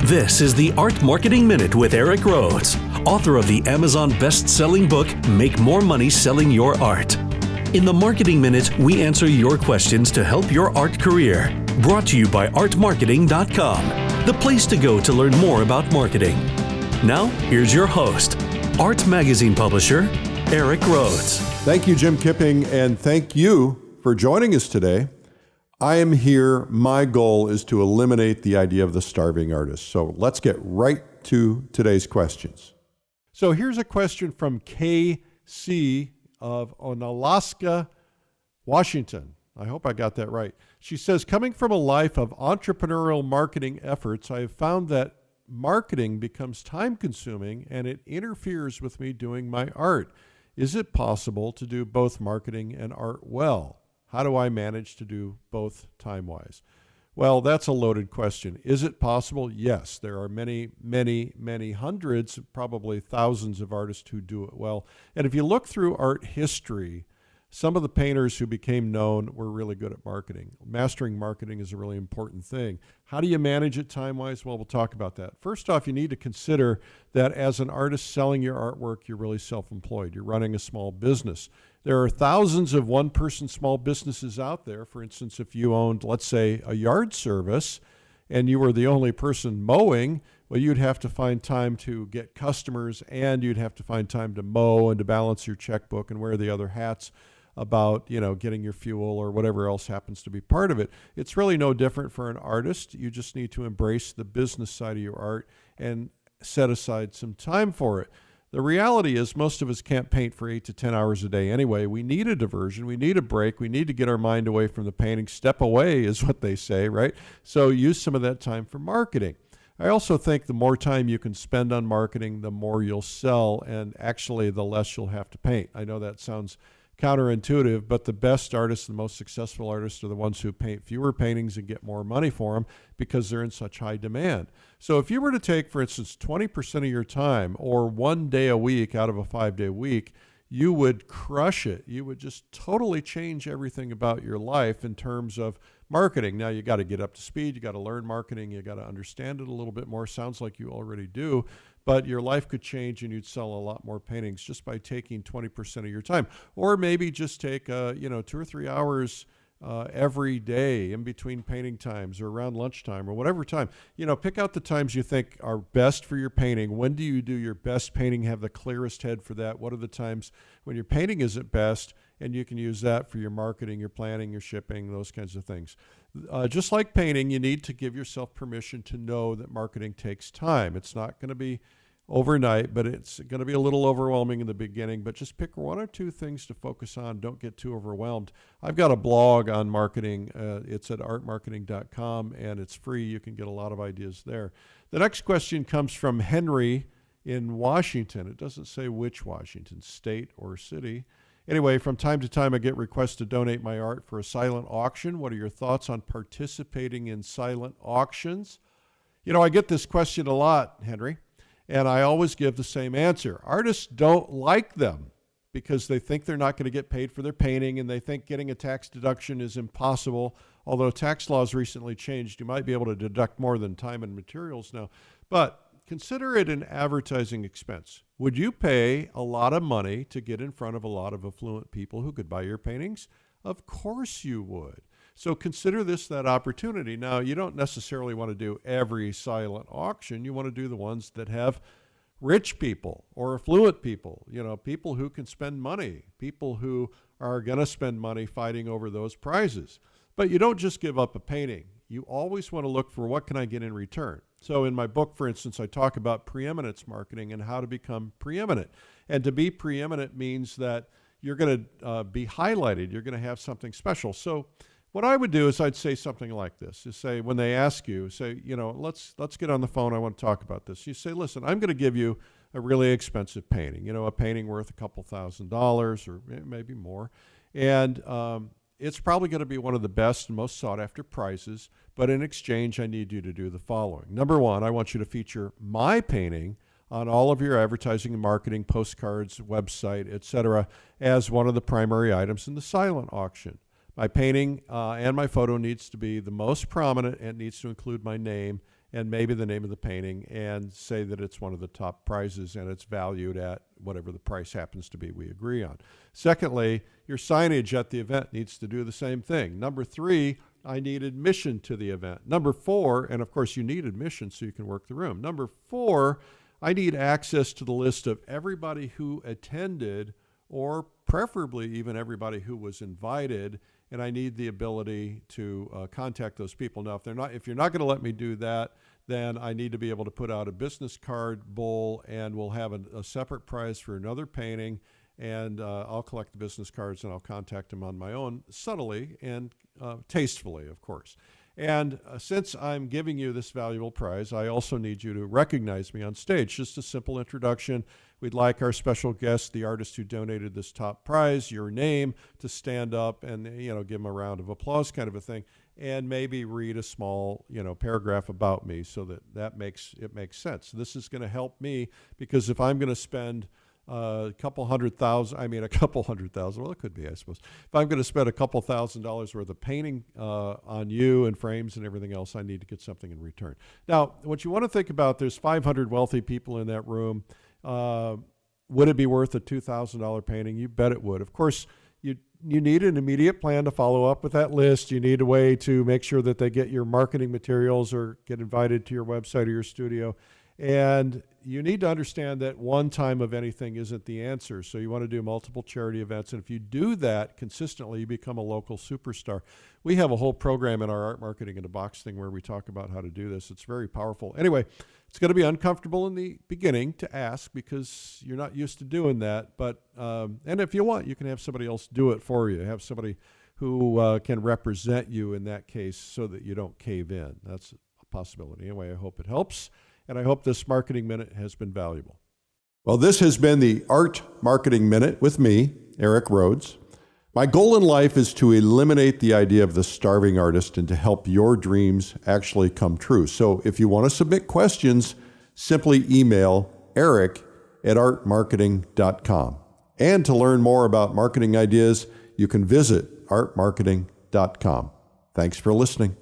This is the Art Marketing Minute with Eric Rhodes, author of the Amazon best-selling book, Make More Money Selling Your Art. In the Marketing Minute, we answer your questions to help your art career. Brought to you by artmarketing.com, the place to go to learn more about marketing. Now, here's your host, Art Magazine publisher, Eric Rhodes. Thank you, Jim Kipping, and thank you for joining us today. I am here. My goal is to eliminate the idea of the starving artist. So let's get right to today's questions. So here's a question from KC of Onalaska, Washington. I hope I got that right. She says, coming from a life of entrepreneurial marketing efforts, I have found that marketing becomes time-consuming and it interferes with me doing my art. Is it possible to do both marketing and art well? How do I manage to do both time-wise? Well, that's a loaded question. Is it possible? Yes. There are many hundreds, probably thousands of artists who do it well. And if you look through art history, some of the painters who became known were really good at marketing. Mastering marketing is a really important thing. How do you manage it time-wise? Well, we'll talk about that. First off, you need to consider that as an artist selling your artwork, you're really self-employed. You're running a small business. There are thousands of one-person small businesses out there. For instance, if you owned, let's say, a yard service and you were the only person mowing, well, you'd have to find time to get customers and you'd have to find time to mow and to balance your checkbook and wear the other hats about, getting your fuel or whatever else happens to be part of it. It's really no different for an artist. You just need to embrace the business side of your art and set aside some time for it. The reality is most of us can't paint for 8 to 10 hours a day anyway. We need a diversion. We need a break. We need to get our mind away from the painting. Step away is what they say, right? So use some of that time for marketing. I also think the more time you can spend on marketing, the more you'll sell, and actually the less you'll have to paint. I know that sounds counterintuitive, but the best artists, the most successful artists are the ones who paint fewer paintings and get more money for them because they're in such high demand. So if you were to take, for instance, 20% of your time or 1 day a week out of a 5-day week, you would crush it. You would just totally change everything about your life in terms of marketing. Now, you got to get up to speed. You got to learn marketing. You got to understand it a little bit more. Sounds like you already do. But your life could change and you'd sell a lot more paintings just by taking 20% of your time. Or maybe just take, 2 or 3 hours every day in between painting times or around lunchtime or whatever time. Pick out the times you think are best for your painting. When do you do your best painting? Have the clearest head for that. What are the times when your painting is at best? And you can use that for your marketing, your planning, your shipping, those kinds of things. Just like painting, you need to give yourself permission to know that marketing takes time. It's not going to be overnight, but it's going to be a little overwhelming in the beginning. But just pick 1 or 2 things to focus on. Don't get too overwhelmed. I've got a blog on marketing. It's at artmarketing.com, and it's free. You can get a lot of ideas there. The next question comes from Henry in Washington. It doesn't say which Washington state or city. Anyway, from time to time, I get requests to donate my art for a silent auction. What are your thoughts on participating in silent auctions? I get this question a lot, Henry, and I always give the same answer. Artists don't like them because they think they're not going to get paid for their painting, and they think getting a tax deduction is impossible. Although tax laws recently changed, you might be able to deduct more than time and materials now. But consider it an advertising expense. Would you pay a lot of money to get in front of a lot of affluent people who could buy your paintings? Of course you would. So consider this that opportunity. Now, you don't necessarily want to do every silent auction. You want to do the ones that have rich people or affluent people, people who can spend money, people who are going to spend money fighting over those prizes. But you don't just give up a painting. You always want to look for what can I get in return. So in my book, for instance, I talk about preeminence marketing and how to become preeminent. And to be preeminent means that you're going to be highlighted. You're going to have something special. So what I would do is I'd say something like this. You say, when they ask you, say, let's get on the phone. I want to talk about this. You say, listen, I'm going to give you a really expensive painting, a painting worth a couple $1,000s or maybe more. And it's probably going to be one of the best and most sought after prizes, but in exchange, I need you to do the following. Number 1, I want you to feature my painting on all of your advertising and marketing, postcards, website, etc., as one of the primary items in the silent auction. My painting and my photo needs to be the most prominent and needs to include my name and maybe the name of the painting, and say that it's one of the top prizes and it's valued at whatever the price happens to be we agree on. Secondly, your signage at the event needs to do the same thing. Number 3, I need admission to the event. Number 4, and of course you need admission so you can work the room. Number 4, I need access to the list of everybody who attended, or preferably even everybody who was invited, and I need the ability to contact those people. Now, if you're not going to let me do that, then I need to be able to put out a business card bowl, and we'll have a separate prize for another painting, and I'll collect the business cards and I'll contact them on my own, subtly and tastefully, of course. And since I'm giving you this valuable prize, I also need you to recognize me on stage. Just a simple introduction. We'd like our special guest, the artist who donated this top prize, your name, to stand up and give them a round of applause, kind of a thing, and maybe read a small paragraph about me so that makes sense. This is going to help me, because if I'm going to spend a couple hundred thousand, well, it could be, I suppose. If I'm going to spend a couple $1,000s worth of painting on you and frames and everything else, I need to get something in return. Now, what you want to think about, there's 500 wealthy people in that room. Would it be worth a $2,000 painting? You bet it would. Of course, you need an immediate plan to follow up with that list. You need a way to make sure that they get your marketing materials or get invited to your website or your studio. And you need to understand that one time of anything isn't the answer. So you want to do multiple charity events. And if you do that consistently, you become a local superstar. We have a whole program in our Art Marketing in a Box thing where we talk about how to do this. It's very powerful. Anyway, it's going to be uncomfortable in the beginning to ask because you're not used to doing that. But and if you want, you can have somebody else do it for you. Have somebody who can represent you in that case so that you don't cave in. That's a possibility. Anyway, I hope it helps. And I hope this Marketing Minute has been valuable. Well, this has been the Art Marketing Minute with me, Eric Rhodes. My goal in life is to eliminate the idea of the starving artist and to help your dreams actually come true. So if you want to submit questions, simply email eric@artmarketing.com. And to learn more about marketing ideas, you can visit artmarketing.com. Thanks for listening.